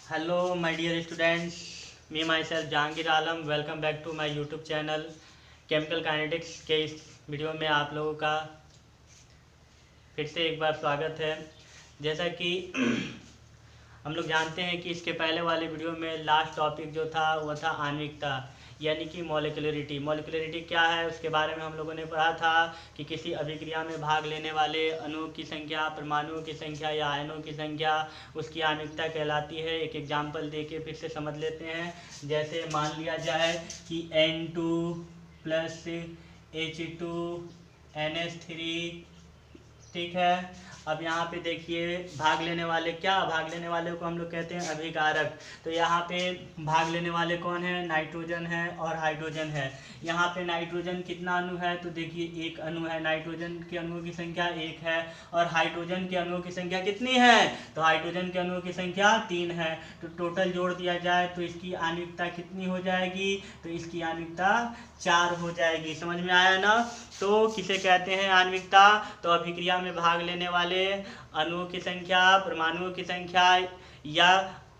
Hello my dear students, me myself Jahangir Alam. Welcome back to my YouTube channel. Chemical kinetics के इस video में आप लोगों का फिर से एक बार स्वागत है। जैसा कि हम लोग जानते हैं कि इसके पहले वाले वीडियो में लास्ट टॉपिक जो था वो था आणविकता, यानी कि मॉलिक्यूलरिटी। मॉलिक्यूलरिटी क्या है उसके बारे में हम लोगों ने पढ़ा था कि किसी अभिक्रिया में भाग लेने वाले अणुओं की संख्या, परमाणुओं की संख्या या आयनों की संख्या उसकी आणविकता कहलाती है। एक एग्जाम्पल दे के फिर से समझ लेते हैं। जैसे मान लिया जाए कि N2 प्लस H2NH3, ठीक है। अब यहाँ पे देखिए भाग लेने वाले को हम लोग कहते हैं अभिकारक। तो यहाँ पे भाग लेने वाले कौन है? नाइट्रोजन है और हाइड्रोजन है। यहाँ पे नाइट्रोजन कितना अणु है? तो देखिए एक अणु है। नाइट्रोजन के अणुओं की संख्या 1 है और हाइड्रोजन के अणुओं की संख्या कितनी है? तो हाइड्रोजन के अणुओं की संख्या 3 है। तो टोटल जोड़ दिया जाए तो इसकी आणविकता कितनी हो जाएगी? तो इसकी आणविकता 4 हो जाएगी। समझ में आया ना? तो किसे कहते हैं आणविकता? तो अभिक्रिया में भाग लेने वाले अणुओं की संख्या, परमाणुओं की संख्या या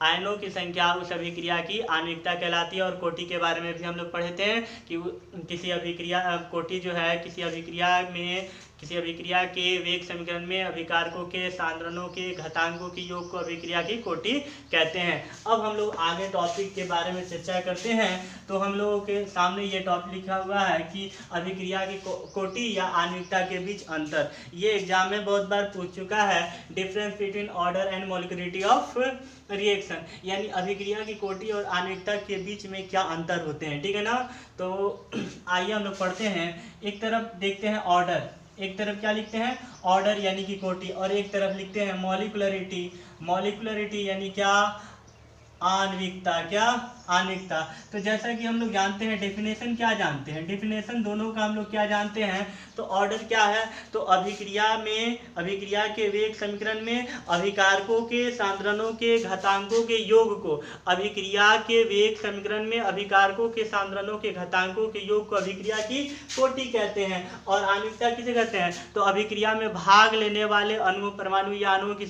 आयनों की संख्या उस अभिक्रिया की आणविकता कहलाती है। और कोटि के बारे में भी हम लोग पढ़े थे कि किसी अभिक्रिया कोटि जो है किसी अभिक्रिया के वेग समीकरण में अभिकारकों के सांद्रणों के घातांकों के योग को अभिक्रिया की कोटि कहते हैं। अब हम लोग आगे टॉपिक के बारे में चर्चा करते हैं। तो हम लोगों के सामने ये टॉपिक लिखा हुआ है कि अभिक्रिया की कोटि या आणविकता के बीच अंतर। ये एग्जाम में बहुत बार पूछ चुका है। Difference between order and molecularity of reaction, यानी अभिक्रिया की कोटि और आणविकता के बीच में क्या अंतर होते हैं, ठीक है ना। तो आइए हम लोग पढ़ते हैं। एक तरफ देखते हैं ऑर्डर, एक तरफ क्या लिखते हैं? ऑर्डर यानी कि कोटि, और एक तरफ लिखते हैं मॉलिक्यूलरिटी। मॉलिक्यूलरिटी यानी क्या? आणविकता। क्या? आणविकता। तो जैसा कि हम लोग जानते हैं, डेफिनेशन क्या जानते हैं? डेफिनेशन दोनों का हम लोग क्या जानते हैं? तो ऑर्डर क्या है? तो अभिक्रिया के वेग समीकरण में अभिकारकों के सांद्रणों के घातांकों के योग को, अभिक्रिया के वेग समीकरण में अभिकारकों के सांद्रणों के घातांकों के योग को अभिक्रिया की कोटि कहते हैं। और आणविकता किसे कहते हैं? तो अभिक्रिया में भाग लेने वाले अणुओं, परमाणु या अणुओं की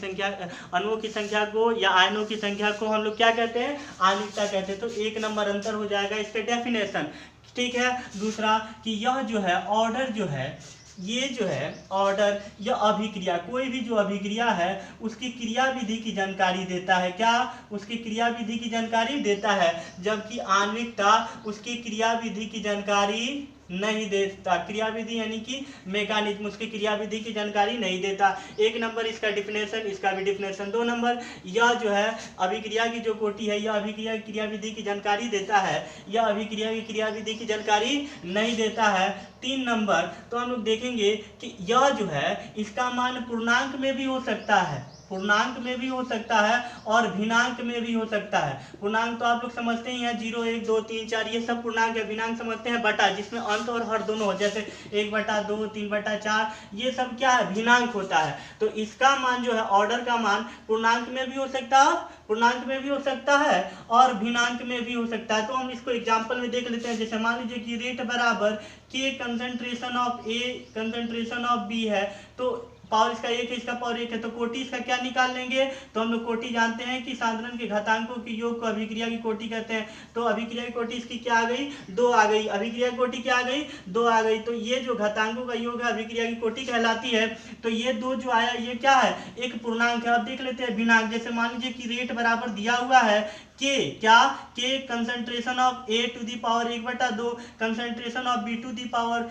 संख्या को या आयनों की संख्या को हम लोग क्या कहते हैं? आणविकता कहते हैं। तो एक नंबर अंतर हो जाएगा इसका डेफिनेशन, ठीक है। दूसरा कि यह जो है ऑर्डर जो है, ये जो है ऑर्डर या अभिक्रिया, कोई भी जो अभिक्रिया है उसकी क्रियाविधि की जानकारी देता है। क्या? उसकी क्रियाविधि की जानकारी देता है, जबकि आणविकता उसकी क्रियाविधि की जानकारी नहीं देता। क्रियाविधि यानी कि मैकेनिज्म, उसकी क्रियाविधि की जानकारी नहीं देता। एक नंबर इसका डिफिनेशन, इसका भी डिफिनेशन। 2 नंबर यह जो है अभिक्रिया की जो कोटि है, यह अभिक्रिया की क्रियाविधि की जानकारी देता है, यह अभिक्रिया की क्रियाविधि की जानकारी नहीं देता है। 3 नंबर तो हम लोग देखेंगे कि यह जो है इसका मान पूर्णांक में भी हो सकता है, पूर्णांक में भी हो सकता है और भिन्नांक में भी हो सकता है। पूर्णांक तो आप लोग समझते ही हैं, 0, 1, 2, 3, 4 ये सब पूर्णांक है। भिन्नांक समझते हैं बटा, जिसमें अंत और हर दोनों हो, जैसे 1/2, 3/4, ये सब क्या है? भिन्नांक होता है। तो इसका मान जो है ऑर्डर का मान पूर्णांक में भी हो सकता है, पूर्णांक में भी हो सकता है और भिन्नांक में भी हो सकता है। तो हम इसको एग्जाम्पल में देख लेते हैं। जैसे मान लीजिए कि रेट बराबर K concentration of A concentration of B है, तो पावर इसका 1 है, इसका पावर 1 है, तो कोटि इसका क्या निकाल लेंगे? तो हम लोग कोटि जानते हैं कि सांद्रण के घातांकों के योग को अभिक्रिया की कोटि कहते हैं। तो अभिक्रिया की कोटि इसकी क्या आ गई? 2 आ गई। अभिक्रिया की कोटि क्या आ गई? 2 आ गई। तो ये जो घातांकों का योग है अभिक्रिया की कोटि कहलाती है। तो ये 2 जो आया ये क्या है? एक पूर्णांक है। अब देख लेते हैं भिन्नांक। जैसे मान लीजिए कि रेट बराबर दिया हुआ है K, क्या? K concentration of A to the power 1/2 concentration of B to the power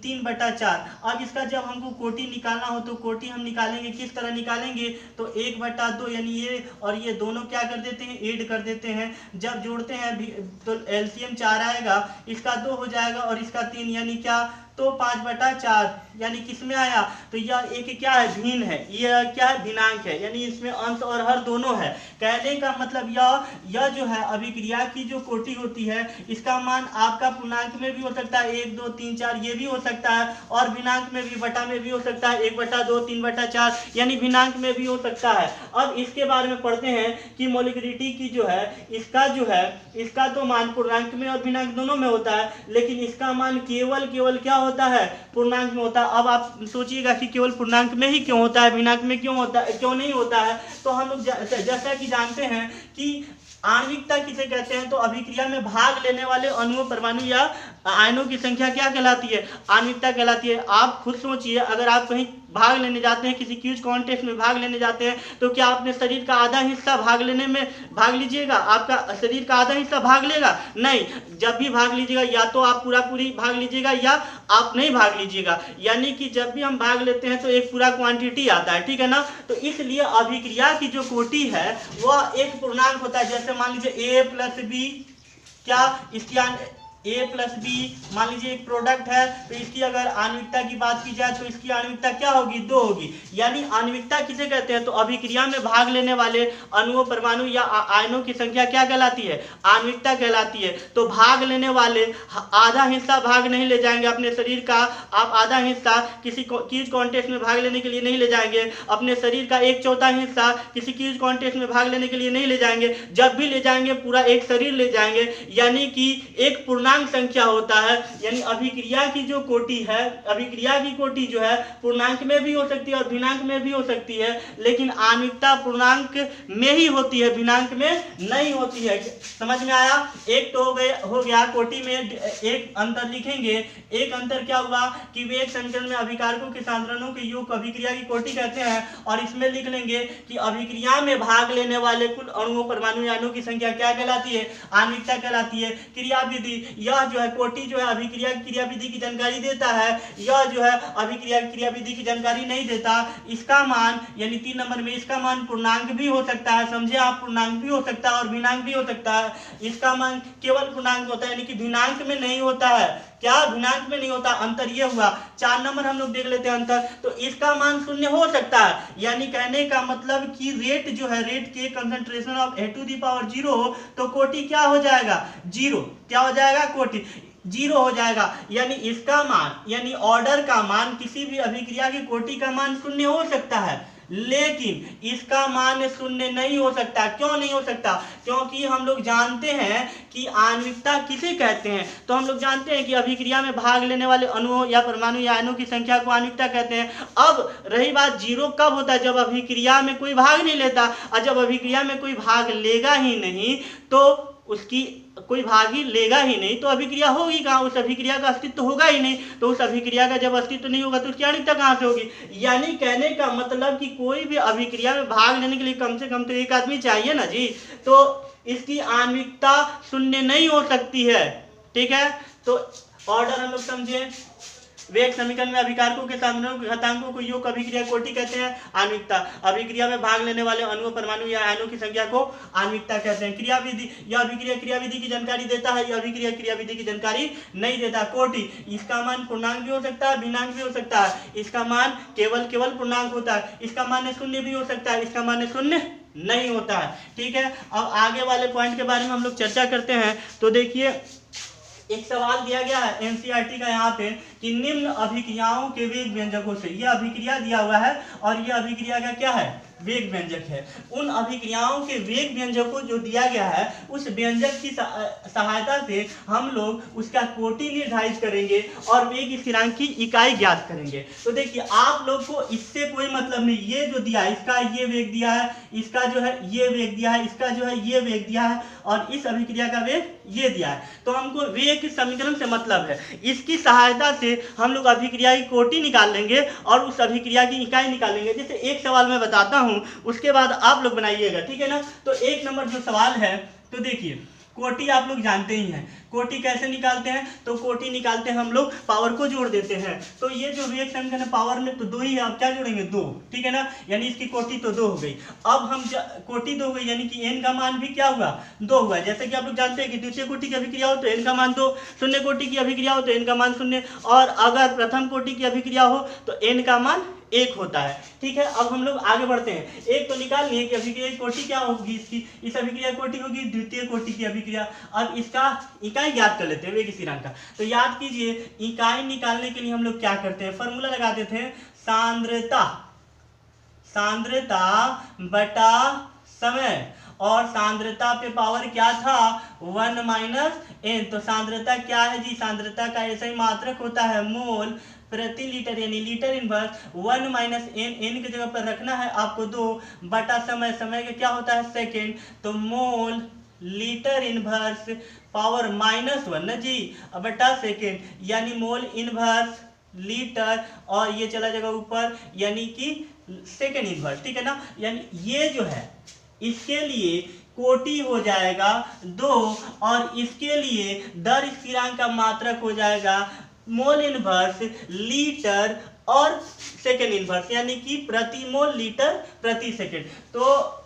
3/4। अब इसका जब हमको कोटि निकालना हो तो कोटि हम निकालेंगे, किस तरह निकालेंगे? तो 1/2 यानी ये और ये दोनों क्या कर देते हैं? ऐड कर देते हैं। जब जोड़ते हैं तो एलसीएम 4 आएगा, इसका 2 हो जाएगा और इसका 3, यानी क्या? तो 5/4, यानी किस में आया? तो यह एक क्या है? भिन्न है। यह क्या है? भिन्नांक है, यानी इसमें अंश और हर दोनों है। कहने का मतलब यह जो है अभिक्रिया की जो कोटि होती है इसका मान आपका पूर्णांक में भी हो सकता है, 1, 2, 3, 4 ये भी हो सकता है, और भिन्नांक में भी, बटा में भी हो सकता है, 1/2, 3/4 यानी भिन्नांक में भी हो सकता है। अब इसके बारे में पढ़ते हैं कि मॉलिक्यूलरिटी की जो है इसका तो मान पूर्णांक में और भिन्नांक दोनों में होता है, लेकिन इसका मान केवल क्या होता है, पूर्णांक में होता है। अब आप सोचिएगा कि केवल पूर्णांक में ही क्यों होता है, भिन्नांक में क्यों होता है, क्यों नहीं होता है। तो हम लोग जैसा कि जानते हैं कि आणविकता किसे कहते हैं, तो अभिक्रिया में भाग लेने वाले अणुओं, परमाणु या आयनों की संख्या क्या कहलाती है, आणविकता कहलाती है। आप खुद सोचिए, अगर आप कहीं भाग लेने जाते हैं, किसी क्विज कॉन्टेस्ट में भाग लेने जाते हैं, तो क्या अपने शरीर का आधा हिस्सा भाग लेने में भाग लीजिएगा, आपका शरीर का आधा हिस्सा भाग लेगा? नहीं। जब भी भाग लीजिएगा या तो आप पूरी भाग लीजिएगा या आप नहीं भाग लीजिएगा। यानी कि जब भी हम भाग लेते हैं तो एक पूरा क्वांटिटी आता है, ठीक है ना। तो इसलिए अभिक्रिया की जो कोटि है वह एक पूर्णांक होता है। जैसे मान लीजिए a प्लस बी, क्या इसकी a प्लस बी मान लीजिए एक प्रोडक्ट है, तो इसकी अगर आणविकता की बात की जाए तो इसकी आणविकता क्या होगी, 2 होगी। यानी आणविकता किसे कहते हैं, तो अभिक्रिया में भाग लेने वाले अणुओं, परमाणु या आयनों की संख्या क्या कहलाती है, आणविकता कहलाती है। तो भाग लेने वाले आधा हिस्सा भाग नहीं ले जाएंगे अपने शरीर का, आप आधा हिस्सा किसी क्विज कॉन्टेस्ट में भाग लेने के लिए नहीं ले जाएंगे, अपने शरीर का 1/4 हिस्सा किसी क्विज कॉन्टेस्ट में भाग लेने के लिए नहीं ले जाएंगे। जब भी ले जाएंगे पूरा एक शरीर ले जाएंगे, यानी कि एक पूर्णांक संख्या होता है। यानी अभिक्रिया की जो कोटि है, अभिक्रिया की कोटि जो है पूर्णांक में भी हो सकती है और भिन्नांक में भी हो सकती है, लेकिन आणविकता पूर्णांक में ही होती है, भिन्नांक में नहीं होती है। समझ में आया? एक तो हो गया कोटि में एक अंतर लिखेंगे। एक अंतर क्या हुआ कि वेग समीकरण में अभिकारकों के सांद्रणों के योग अभिक्रिया की कोटि कहते हैं, और इसमें लिख लेंगे कि अभिक्रिया में भाग लेने वाले कुल अणुओं, परमाणु या अणुओं की संख्या क्या कहलाती है, आणविकता कहलाती है। क्रियाविधि, यह जो है कोटि जो है अभिक्रिया की क्रियाविधि की जानकारी देता है, यह जो है अभिक्रिया की क्रियाविधि की जानकारी नहीं देता। इसका मान यानी 3 नंबर में इसका मान पूर्णांक भी हो सकता है, समझे आप, पूर्णांक भी हो सकता है और भिन्नांक भी हो सकता है। इसका मान केवल पूर्णांक होता है, यानी कि भिन्नांक में नहीं होता है। क्या भिन्नांक में नहीं होता? अंतर ये हुआ। 4 नंबर हम लोग देख लेते हैं अंतर। तो इसका मान 0 हो सकता है, यानी कहने का मतलब कि रेट जो है, रेट के कंसंट्रेशन ऑफ A⁻0, तो कोटि क्या हो जाएगा, 0। क्या हो जाएगा, कोटि 0 हो जाएगा। यानी इसका मान, यानी ऑर्डर का मान, किसी भी अभिक्रिया की कोटि का मान 0 हो सकता है, लेकिन इसका मान 0 नहीं हो सकता। क्यों नहीं हो सकता? क्योंकि हम लोग जानते हैं कि आणविकता किसे कहते हैं। तो हम लोग जानते हैं कि अभिक्रिया में भाग लेने वाले अणुओं या परमाणु या आयनों की संख्या को आणविकता कहते हैं। अब रही बात 0 कब होता है, जब अभिक्रिया में कोई भाग नहीं लेता, और जब अभिक्रिया में कोई भाग लेगा ही नहीं, तो उसकी कोई भाग ही लेगा ही नहीं, तो अभिक्रिया होगी कहाँ, उस अभिक्रिया का अस्तित्व होगा ही नहीं। तो उस अभिक्रिया का जब अस्तित्व नहीं होगा तो उसकी आणविकता कहाँ से होगी। यानी कहने का मतलब कि कोई भी अभिक्रिया में भाग लेने के लिए कम से कम तो एक आदमी चाहिए ना जी, तो इसकी आणविकता 0 नहीं हो सकती है, ठीक है। तो ऑर्डर हम लोग समझे। वेग समीकरण में अभिकारकों के सांद्रणों के घातांकों को योग अभिक्रिया कोटि कहते हैं, आणविकता। अभिक्रिया में भाग लेने वाले अणुओं, परमाणु या आयनों की संख्या को आणविकता कहते हैं। क्रियाविधि, यह अभिक्रिया क्रियाविधि की जानकारी देता है, यह अभिक्रिया क्रियाविधि की जानकारी नहीं देता। कोटि, इसका मान पूर्णांक भी हो सकता है, भिन्नांक भी हो सकता है। इसका मान केवल पूर्णांक होता है। इसका मान 0 भी हो सकता है, इसका मान 0 नहीं होता है, ठीक है। अब आगे वाले पॉइंट के बारे में हम लोग चर्चा करते हैं। तो देखिए, एक सवाल दिया गया है एनसीईआरटी का यहाँ पे कि निम्न अभिक्रियाओं के वेग व्यंजकों से, यह अभिक्रिया दिया हुआ है और यह अभिक्रिया का क्या है, वेग व्यंजक है। उन अभिक्रियाओं के वेग व्यंजकों जो दिया गया है, उस व्यंजक की सहायता से हम लोग उसका कोटि निर्धारित करेंगे और वेग स्थिरांक की इकाई ज्ञात करेंगे। तो देखिए, आप लोग को इससे कोई मतलब नहीं, ये जो दिया है, इसका ये वेग दिया है, इसका जो है ये वेग दिया है, इसका जो है ये वेग दिया है, और इस अभिक्रिया का वेग ये दिया है। तो हमको वेग के समीकरण से मतलब है, इसकी सहायता से हम लोग अभिक्रिया की कोटि निकाल लेंगे और उस अभिक्रिया की इकाई निकाल लेंगे। जैसे एक सवाल मैं बताता हूं, उसके बाद आप लोग बनाइएगा, ठीक है ना। तो 1 नंबर जो सवाल है, तो देखिए, कोटि आप लोग जानते ही हैं। कोटि कैसे निकालते हैं, तो कोटि निकालते हैं हम लोग पावर को जोड़ देते हैं। तो ये जो वेग समीकरण है, पावर में तो 2 ही है, अब क्या जोड़ेंगे, 2, ठीक है ना। यानी इसकी कोटि तो 2 हो गई। अब हम कोटि 2 हो गई, यानी कि n का मान भी क्या हुआ, 2 हुआ। जैसे कि आप लोग जानते हैं कि द्वितीय कोटि की अभिक्रिया हो तो n का मान 2, शून्य कोटि की अभिक्रिया हो तो n का मान 0, और अगर प्रथम कोटि की अभिक्रिया हो तो n का मान 1 होता है, ठीक है। अब हम लोग आगे बढ़ते हैं। एक तो निकाल लिए कि अभिक्रिया की कोटि क्या होगी, इसकी, इस अभिक्रिया की कोटि होगी द्वितीय कोटि की अभिक्रिया। अब इसका इकाई ज्ञात कर लेते हैं, वेग स्थिरांक का। तो याद कीजिए, इकाई निकालने के लिए हम लोग क्या करते हैं, फॉर्मूला लगा देते हैं, सांद्रता बटा समय। और सांद्रता पे पावर क्या था 1 माइनस एन। तो सांद्रता क्या है जी, सांद्रता का ऐसा ही मात्रक होता है मोल प्रति लीटर, यानी litre inverse 1 minus n, n की जगह पर रखना है आपको 2 बटा समय, समय का क्या होता है सेकेंड, तो मोल लीटर इनवर्स पावर -1 ना जी बटा सेकेंड, यानी मोल इनवर्स लीटर और ये चला जाएगा ऊपर यानी कि सेकेंड इनवर्स, ठीक है ना। यानी ये जो है इसके लिए कोटि हो जाएगा 2 और इसके लिए दर स्थिरांक का मात्रक हो जाएगा मोल इनवर्स लीटर और सेकेंड इनवर्स, यानी कि प्रति मोल लीटर प्रति सेकेंड। तो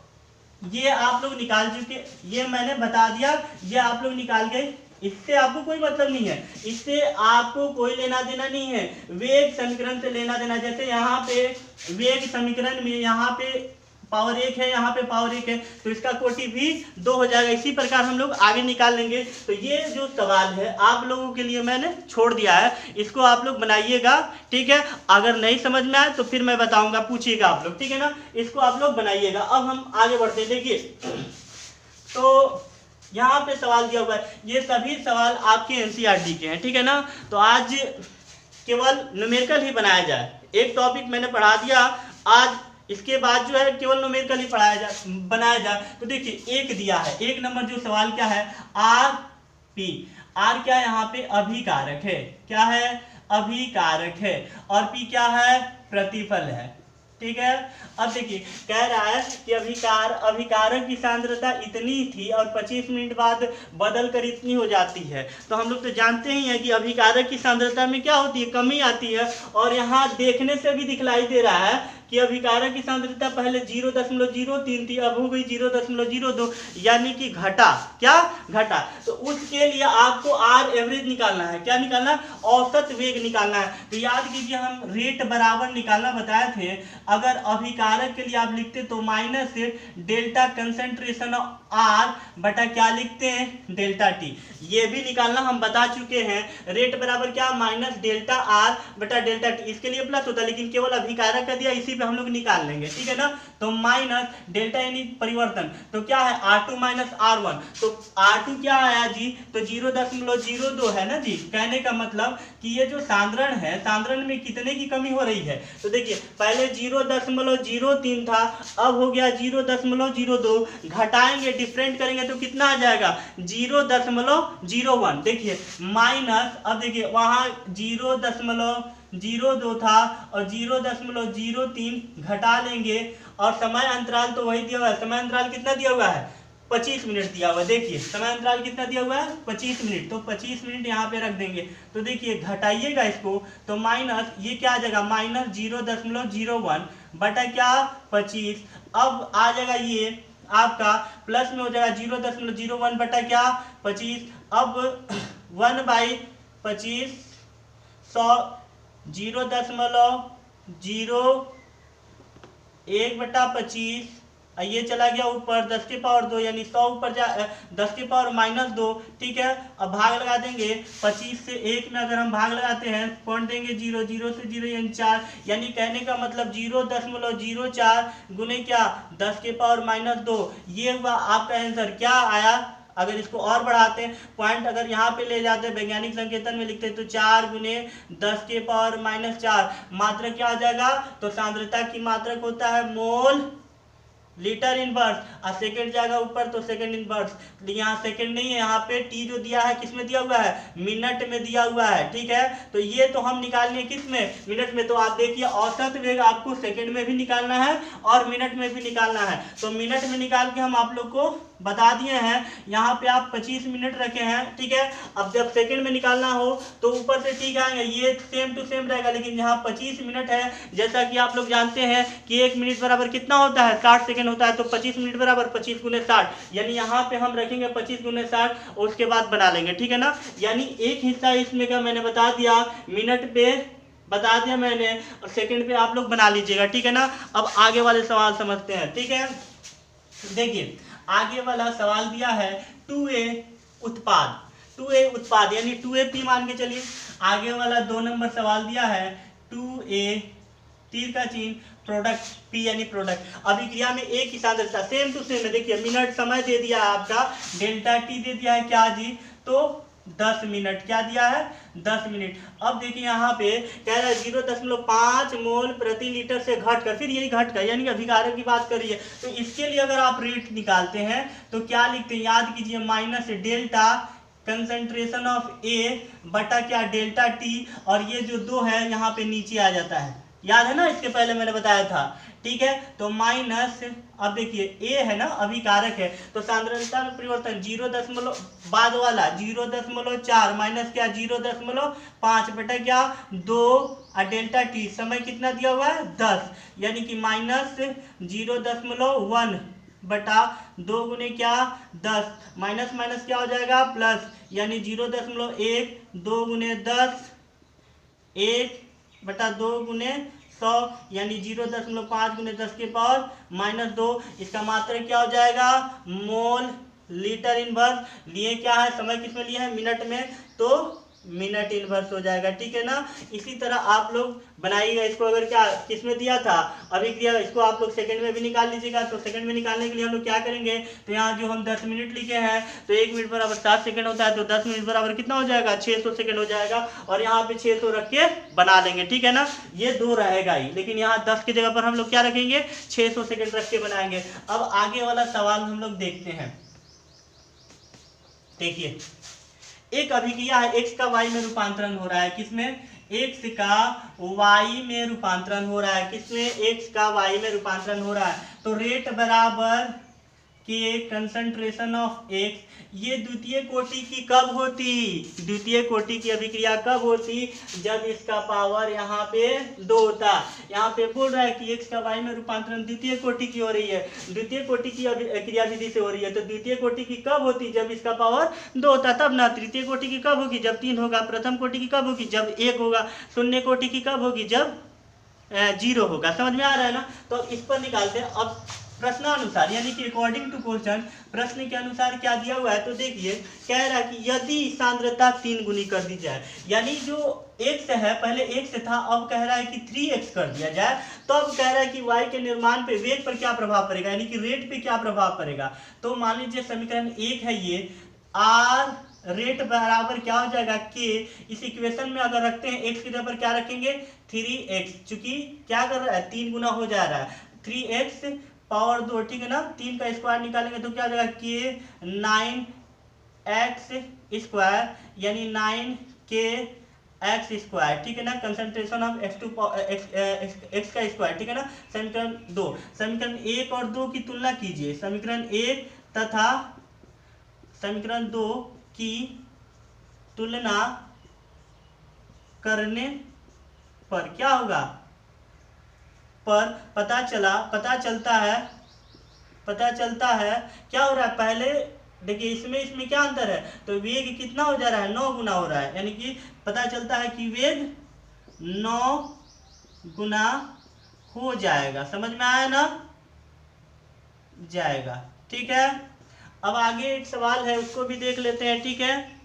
ये आप लोग निकाल चुके, ये मैंने बता दिया, ये आप लोग निकाल गए, इससे आपको कोई मतलब नहीं है, इससे आपको कोई लेना देना नहीं है, वेग समीकरण से लेना देना। जैसे यहाँ पे वेग समीकरण में यहाँ पे पावर 1 है, यहाँ पे पावर 1 है, तो इसका कोटि भी 2 हो जाएगा। इसी प्रकार हम लोग आगे निकाल लेंगे। तो ये जो सवाल है आप लोगों के लिए मैंने छोड़ दिया है, इसको आप लोग बनाइएगा, ठीक है। अगर नहीं समझ में आए तो फिर मैं बताऊंगा, पूछिएगा आप लोग, ठीक है ना। इसको आप लोग बनाइएगा। अब हम आगे बढ़ते हैं। देखिए तो यहाँ पे सवाल दिया हुआ है, ये सभी सवाल आपके एनसीईआरटी के हैं, ठीक है ना। तो आज केवल न्यूमेरिकल ही बनाया जाए, एक टॉपिक मैंने पढ़ा दिया आज, इसके बाद जो है केवल न्यूमेरिकल ही बनाया जाए। तो देखिए एक दिया है, एक नंबर जो सवाल क्या है, आर पी, आर क्या है यहाँ पे अभिकारक है, क्या है अभिकारक है, और पी क्या है प्रतिफल है, ठीक है। अब देखिए कह रहा है कि अभिकारक की सांद्रता इतनी थी और 25 मिनट बाद बदल कर इतनी हो जाती है। तो हम लोग तो जानते ही हैं कि अभिकारक की सांद्रता में क्या होती है, कमी आती है। और यहाँ देखने से भी दिखलाई दे रहा है कि अभिकारक की सांद्रता पहले 0.03 थी, अब हो गई 0.02, यानी कि घटा, क्या घटा। तो उसके लिए आपको आर एवरेज निकालना है, क्या निकालना है, औसत वेग निकालना है। तो याद कीजिए हम रेट बराबर निकालना बताए थे, अगर अभिकारक के लिए आप लिखते तो माइनस डेल्टा कंसंट्रेशन आर बटा क्या लिखते हैं डेल्टा टी, ये भी निकालना हम बता चुके हैं। रेट बराबर क्या माइनस डेल्टा आर बटा डेल्टा टी, इसके लिए प्लस होता है लेकिन केवल अभिकारक का दिया, इसी पे हम लोग निकाल लेंगे, ठीक है ना। तो माइनस डेल्टा यानी परिवर्तन, तो क्या है R2 माइनस R1, तो R2 क्या आया जी, तो 0.02 है ना जी। कहने का मतलब कि ये जो सांद्रण है, सांद्रण में कितने की कमी हो रही है, तो देखिए पहले 0.03 था, अब हो गया 0.02, घटाएंगे डिफरेंट करेंगे तो कितना आ जाएगा 0.01। देखिए माइनस, अब देखिए वहां 0.02 था और 0.03 घटा लेंगे, और समय अंतराल तो वही दिया हुआ है, समय अंतराल कितना दिया हुआ है 25 मिनट दिया हुआ है। देखिए समय अंतराल कितना दिया हुआ है 25 मिनट, तो 25 मिनट यहाँ पे रख देंगे। तो देखिए घटाइएगा इसको, तो माइनस ये क्या आ जाएगा माइनस 0.01 बटा क्या 25, अब आ जाएगा ये आपका प्लस में हो जाएगा 0.01 बटा क्या 25, अब 1/25 100 0.01 बटा 25, ये चला गया ऊपर 10 के पावर 2 यानी 100 ऊपर 10 के पावर -2, ठीक है। अब भाग लगा देंगे 25 से 1 में, अगर हम भाग लगाते हैं पॉइंट देंगे 0, 0 से 0 यानी 4, यानी कहने का मतलब 0.04 गुने क्या 10 के पावर -2, ये हुआ आपका आंसर। क्या आया, अगर इसको और बढ़ाते हैं पॉइंट, अगर यहाँ पे ले जाते हैं वैज्ञानिक संकेतन में लिखते हैं तो 4 गुने 10 के पावर -4, मात्रक क्या आ जाएगा, तो सांद्रता की मात्रक होता है मोल लीटर इनवर्स, और सेकंड जाएगा ऊपर तो सेकंड इनवर्स। यहाँ सेकंड नहीं है, यहाँ पे टी जो दिया है किसमें दिया हुआ है मिनट में दिया हुआ है, ठीक है। तो ये तो हम निकालने किस में मिनट में, तो आप देखिए औसत वेग आपको सेकंड में भी निकालना है और मिनट में भी निकालना है। तो मिनट में निकाल के हम आप लोग को बता दिए हैं, यहाँ पे आप 25 मिनट रखे हैं, ठीक है। अब जब सेकंड में निकालना हो तो ऊपर से ठीक आएंगे, ये सेम टू सेम रहेगा, लेकिन यहाँ 25 मिनट है, जैसा कि आप लोग जानते हैं कि 1 मिनट बराबर कितना होता है 60 सेकंड होता है, तो 25 मिनट बराबर 25 गुने 60, यानी यहाँ पे हम रखेंगे 25 गुने 60 और उसके बाद बना लेंगे, ठीक है ना। यानी एक हिस्सा इसमें का मैंने बता दिया, मिनट पे बता दिया मैंने, और सेकंड पे आप लोग बना लीजिएगा, ठीक है ना। अब आगे वाले सवाल समझते हैं, ठीक है। देखिए आगे वाला सवाल दिया है 2a उत्पाद यानी 2AP मान के चलिए। आगे वाला 2 नंबर सवाल दिया है 2a तीर का चिन्ह प्रोडक्ट, पी यानी प्रोडक्ट। अभिक्रिया में ए की सांद्रता सेम टू सेम है, देखिए मिनट समय दे दिया है आपका, डेल्टा टी दे दिया है क्या जी, तो 10 मिनट, क्या दिया है 10 मिनट। अब देखिए यहाँ पे कह रहा है 0.5 मोल प्रति लीटर से घटकर, फिर यही घटकर यानी कि अभिकारक की बात कर रही है, तो इसके लिए अगर आप रेट निकालते हैं तो क्या लिखते हैं, याद कीजिए माइनस डेल्टा कंसंट्रेशन ऑफ ए बटा क्या डेल्टा टी, और ये जो 2 है यहाँ पे नीचे आ जाता है, याद है ना, इसके पहले मैंने बताया था, ठीक है। तो माइनस, अब देखिए ए है ना अभिकारक है, तो सांद्रता में परिवर्तन 0 बाद वाला 0.4 माइनस क्या 0.5 बटा क्या 2 और डेल्टा टी, समय कितना दिया हुआ है 10, यानी कि माइनस 0.1 बटा 2 गुने क्या 10, माइनस माइनस क्या हो जाएगा प्लस, यानी 0.1 2 गुने 10 1 बटा 2 गुने 100, यानी 0.5 गुने 10 के पावर माइनस 2, इसका मात्रक क्या हो जाएगा मोल लीटर इनवर्स। लिए क्या है, समय किसमें लिया है मिनट में, तो मिनट इनवर्स हो जाएगा, ठीक है ना। इसी तरह आप लोग बनाइएगा इसको, अगर क्या किसमें दिया था अभिक्रिया, इसको आप लोग सेकंड में भी निकाल लीजिएगा। तो सेकंड में निकालने के लिए हम लोग क्या करेंगे, तो यहाँ जो हम 10 मिनट लिखे हैं, तो 1 मिनट बराबर 7 सेकंड होता है, तो 10 मिनट बराबर कितना हो जाएगा 600 सेकंड हो जाएगा, और यहाँ पे 600 रख के बना लेंगे, ठीक है ना। ये 2 रहेगा ही, लेकिन यहाँ 10 की जगह पर हम लोग क्या रखेंगे 600 सेकंड रख के बनाएंगे। अब आगे वाला सवाल हम लोग देखते हैं, देखिए एक अभिक्रिया है, x का y में रूपांतरण हो रहा है, किसमें x का y में रूपांतरण हो रहा है, किसमें x का y में रूपांतरण हो रहा है, तो रेट बराबर के कंसंट्रेशन ऑफ x, ये द्वितीय कोटि की कब होती, द्वितीय कोटि की अभिक्रिया कब होती, जब इसका पावर यहाँ पे 2 होता। यहाँ पे बोल रहा है कि x का y में रूपांतरण द्वितीय कोटि की हो रही है, द्वितीय कोटि की क्रिया विधि से हो रही है, तो द्वितीय कोटि की कब होती, जब इसका पावर 2 होता तब ना। तृतीय कोटि की कब होगी, जब 3 होगा। प्रथम कोटि की कब होगी, जब 1 होगा। शून्य कोटि की कब होगी, जब 0 होगा। समझ में आ रहा है ना। तो इस पर निकालते हैं अब प्रश्नानुसार, यानी कि अकॉर्डिंग टू क्वेश्चन, प्रश्न के अनुसार क्या दिया हुआ है, तो देखिए कह रहा है कि यदि सांद्रता 3 गुनी कर दी जाए, यानी जो x है पहले x था, अब कह रहा है कि 3x कर दिया जाए, तो अब कह रहा है कि y के निर्माण पे वेग पर क्या प्रभाव पड़ेगा, यानी कि रेट पे क्या प्रभाव पड़ेगा। तो मान लीजिए समीकरण 1 है ये, r रेट बराबर क्या हो जाएगा के, इस इक्वेशन में अगर रखते हैं x की जगह पर क्या रखेंगे 3x, चूंकि क्या कर रहा है 3 गुना हो जा रहा है, 3x पावर 2, ठीक है ना। 3 का स्क्वायर निकालेंगे तो क्या हो जाएगा के 9x स्क्वायर, यानी 9k x स्क्वायर, ठीक है ना। कंसंट्रेशन ऑफ x का स्क्वायर, ठीक है ना। समीकरण 2, समीकरण 1 और 2 की तुलना कीजिए, समीकरण 1 तथा समीकरण 2 की तुलना करने पर क्या होगा, पर पता चलता है क्या हो रहा है। पहले देखिए इसमें क्या अंतर है, तो वेग कितना हो जा रहा है 9 गुना हो रहा है, यानी कि पता चलता है कि वेग 9 गुना हो जाएगा। समझ में आया ना, जाएगा, ठीक है। अब आगे एक सवाल है उसको भी देख लेते हैं, ठीक है।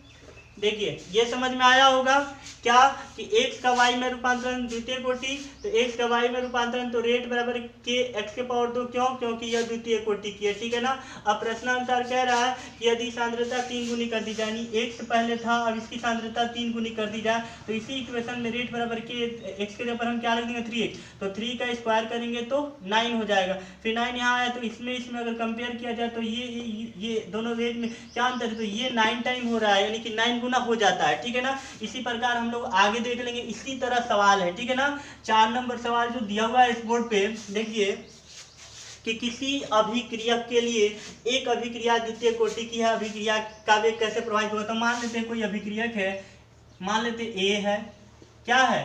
देखिए ये समझ में आया होगा क्या कि x का y में रूपांतरण द्वितीय कोटि, तो x का y में रूपांतरण तो रेट बराबर के x के पावर 2, क्यों, क्योंकि यह द्वितीय कोटि की है, ठीक है ना। अब प्रश्नानुसार कह रहा है कि यदि सांद्रता 3 गुनी कर दी जाए, यानी x पहले था अब इसकी सांद्रता 3 गुनी कर दी जाए, तो इसी इक्वेशन में रेट बराबर के x के जगह पर हम क्या रख देंगे 3x, तो 3 का स्क्वायर करेंगे तो 9 हो जाएगा, फिर 9 यहाँ आया, तो इसमें अगर कंपेयर किया जाए तो ये दोनों रेट में क्या अंतर है, तो ये 9 टाइम हो रहा है, यानी कि 9 गुना हो जाता है, ठीक है ना। इसी प्रकार हम लोग आगे देख लेंगे, इसी तरह सवाल है, ठीक है ना। 4 नंबर सवाल जो दिया हुआ है इस बोर्ड पे, देखिए कि किसी अभिक्रियक के लिए एक अभिक्रिया द्वितीय कोटि की है, अभिक्रिया का वेग कैसे प्रभावित होगा। तो मान लेते हैं कोई अभिक्रियक है, मान लेते ए है, क्या है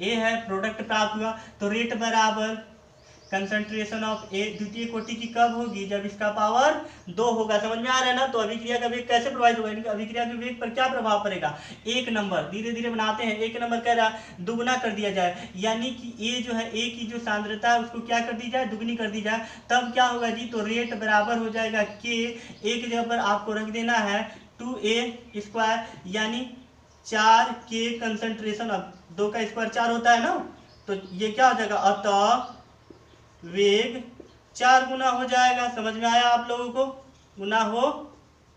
ए है, प्रोडक्ट प्राप्त हुआ, तो रेट बराबर कंसंट्रेशन ऑफ ए द्वितीय कोटि की कब होगी, जब इसका पावर 2 होगा। समझ में आ रहा है ना। तो अभिक्रिया का वेग कैसे प्रभावित होगा, यानी अभिक्रिया के वेग पर क्या प्रभाव पड़ेगा, 1 नंबर, धीरे धीरे बनाते हैं। 1 नंबर कह रहा है दुगुना कर दिया जाए, यानी कि ए जो है ए की जो सांद्रता है उसको क्या कर दी जाए, दुगनी कर दी जाए, तब क्या होगा जी, तो रेट बराबर हो जाएगा के, ए की जगह पर आपको रख देना है 2a स्क्वायर, यानी 4k कंसंट्रेशन, अब 2 का स्क्वायर 4 होता है ना, तो ये क्या हो जाएगा, अतः वेग 4 गुना हो जाएगा। समझ में आया आप लोगों को? गुना हो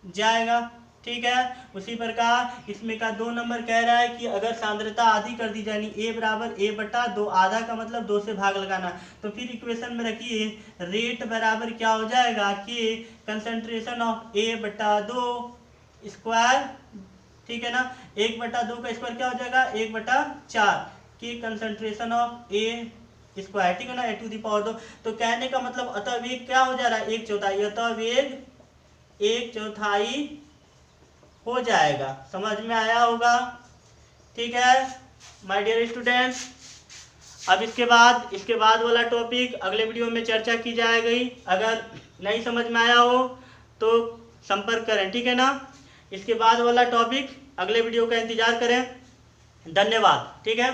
जाएगा, ठीक है। उसी प्रकार इसमें का 2 नंबर कह रहा है कि अगर सांद्रता आधी कर दी जाए, ए बराबर ए बटा 2, आधा का मतलब 2 से भाग लगाना, तो फिर इक्वेशन में रखिए रेट बराबर क्या हो जाएगा कि कंसंट्रेशन ऑफ ए बटा 2 स्क्वायर, ठीक है ना। 1/2 का स्क्वायर क्या हो जाएगा 1/4 की कंसंट्रेशन ऑफ ए स्क्वायर, ठीक है ना, a⁴ तो कहने का मतलब अतः वेग क्या हो जा रहा है 1/4, अतः वेग 1/4 हो जाएगा। समझ में आया होगा, ठीक है माय डियर स्टूडेंट्स। अब इसके बाद वाला टॉपिक अगले वीडियो में चर्चा की जाएगी। अगर नहीं समझ में आया हो तो संपर्क करें, ठीक है ना। इसके बाद वाला टॉपिक अगले वीडियो का इंतजार करें। धन्यवाद, ठीक है।